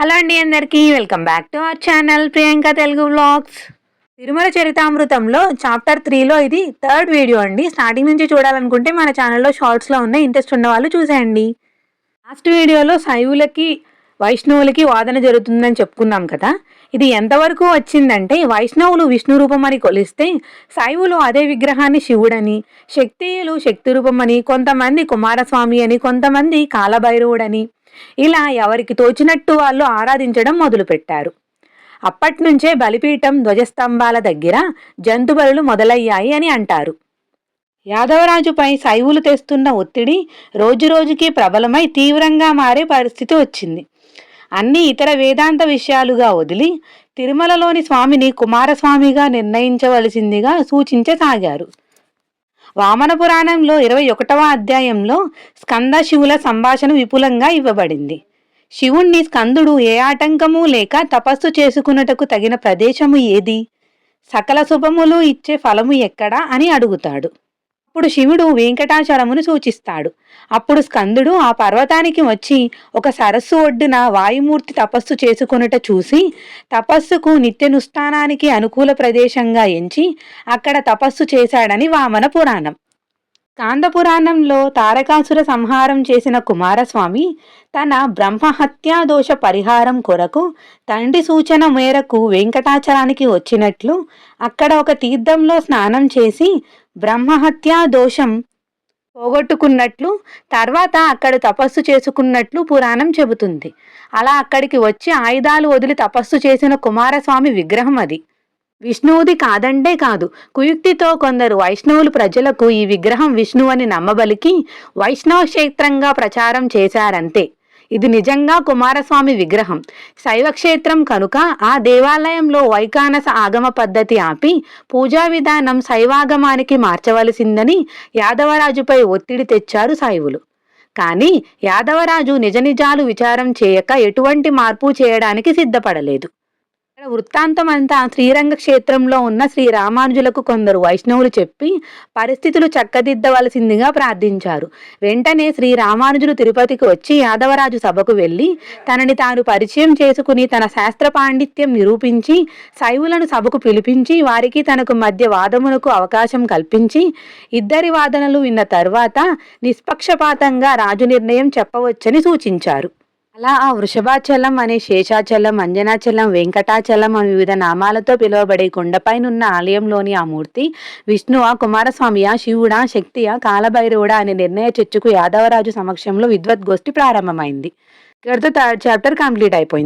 Hello అండి, అందరికీ welcome back to our channel Priyanka Telugu vlogs. Tirumala చరితామృతంలో చాప్టర్ 3లో ఇది థర్డ్ వీడియో అండి. స్టార్టింగ్ నుంచి చూడాలనుకుంటే మన ఛానల్లో షార్ట్స్లో ఉన్న ఇంట్రెస్ట్ ఉన్న వాళ్ళు చూసేయండి. లాస్ట్ వీడియోలో శైవులకి వైష్ణవులకి వాదన జరుగుతుందని చెప్పుకున్నాం కదా. ఇది ఎంతవరకు వచ్చిందంటే, వైష్ణవులు విష్ణు రూపం అని కొలిస్తే శైవులు అదే విగ్రహాన్ని శివుడని, శక్తియులు శక్తి రూపమని, కొంతమంది కుమారస్వామి అని, కొంతమంది కాలభైరవుడని, ఇలా ఎవరికి తోచినట్టు వాళ్ళు ఆరాధించడం మొదలుపెట్టారు. అప్పట్నుంచే బలిపీఠం ధ్వజస్తంభాల దగ్గర జంతు బలులు మొదలయ్యాయి అని అంటారు. యాదవరాజుపై శైవులు తెస్తున్న ఒత్తిడి రోజురోజుకి ప్రబలమై తీవ్రంగా మారే పరిస్థితి వచ్చింది. అన్ని ఇతర వేదాంత విషయాలుగా వదిలి తిరుమలలోని స్వామిని కుమారస్వామిగా నిర్ణయించవలసిందిగా సూచించసాగారు. వామన పురాణంలో 21వ అధ్యాయంలో స్కంద శివుల సంభాషణ విపులంగా ఇవ్వబడింది. శివుణ్ణి స్కందుడు ఏ ఆటంకము లేక తపస్సు చేసుకున్నటకు తగిన ప్రదేశము ఏది, సకల శుభములు ఇచ్చే ఫలము ఎక్కడా అని అడుగుతాడు. అప్పుడు శివుడు వెంకటాచలమును సూచిస్తాడు. అప్పుడు స్కందుడు ఆ పర్వతానికి వచ్చి ఒక సరస్సు ఒడ్డున వాయుమూర్తి తపస్సు చేసుకొనుట చూసి తపస్సుకు నిత్యనుష్ఠానానికి అనుకూల ప్రదేశంగా ఎంచి అక్కడ తపస్సు చేశాడని వామన పురాణం. స్కాంద పురాణంలో తారకాసుర సంహారం చేసిన కుమారస్వామి తన బ్రహ్మహత్యా దోష పరిహారం కొరకు తండ్రి సూచన మేరకు వెంకటాచలానికి వచ్చినట్లు, అక్కడ ఒక తీర్థంలో స్నానం చేసి బ్రహ్మహత్యా దోషం పోగొట్టుకున్నట్లు, తర్వాత అక్కడ తపస్సు చేసుకున్నట్లు పురాణం చెబుతుంది. అలా అక్కడికి వచ్చి ఆయుధాలు వదిలి తపస్సు చేసిన కుమారస్వామి విగ్రహం అది. విష్ణువుది కాదంటే కాదు, కుయుక్తితో కొందరు వైష్ణవులు ప్రజలకు ఈ విగ్రహం విష్ణువు అని నమ్మబలికి వైష్ణవ క్షేత్రంగా ప్రచారం చేశారంతే. ఇది నిజంగా కుమారస్వామి విగ్రహం. శైవక్షేత్రం కనుక ఆ దేవాలయంలో వైకానస ఆగమ పద్ధతి ఆపి పూజా విధానం శైవాగమానికి మార్చవలసిందని యాదవరాజుపై ఒత్తిడి తెచ్చారు శైవులు. కానీ యాదవరాజు నిజ నిజాలు విచారం చేయక ఎటువంటి మార్పు చేయడానికి సిద్ధపడలేదు. వృత్తాంతం అంతా శ్రీరంగ క్షేత్రంలో ఉన్న శ్రీ రామానుజులకు కొందరు వైష్ణవులు చెప్పి పరిస్థితులు చక్కదిద్దవలసిందిగా ప్రార్థించారు. వెంటనే శ్రీ రామానుజులు తిరుపతికి వచ్చి యాదవరాజు సభకు వెళ్ళి తనని తాను పరిచయం చేసుకుని తన శాస్త్ర పాండిత్యం నిరూపించి శైవులను సభకు పిలిపించి వారికి తనకు మధ్య వాదమునకు అవకాశం కల్పించి ఇద్దరి వాదనలు విన్న తర్వాత నిష్పక్షపాతంగా రాజు నిర్ణయం చెప్పవచ్చని సూచించారు. అలా ఆ వృషభాచలం అనే శేషాచలం, అంజనాచలం, వెంకటాచలం అని వివిధ నామాలతో పిలువబడే కొండపైనున్న ఆలయంలోని ఆ మూర్తి విష్ణువా, కుమారస్వామియా, శివుడా, శక్తియా, కాలభైరవుడా అనే నిర్ణయ చర్చకు యాదవరాజు సమక్షంలో విద్వద్గోష్ఠి ప్రారంభమైంది. ఇక్కడితో థర్డ్ చాప్టర్ కంప్లీట్ అయిపోయింది.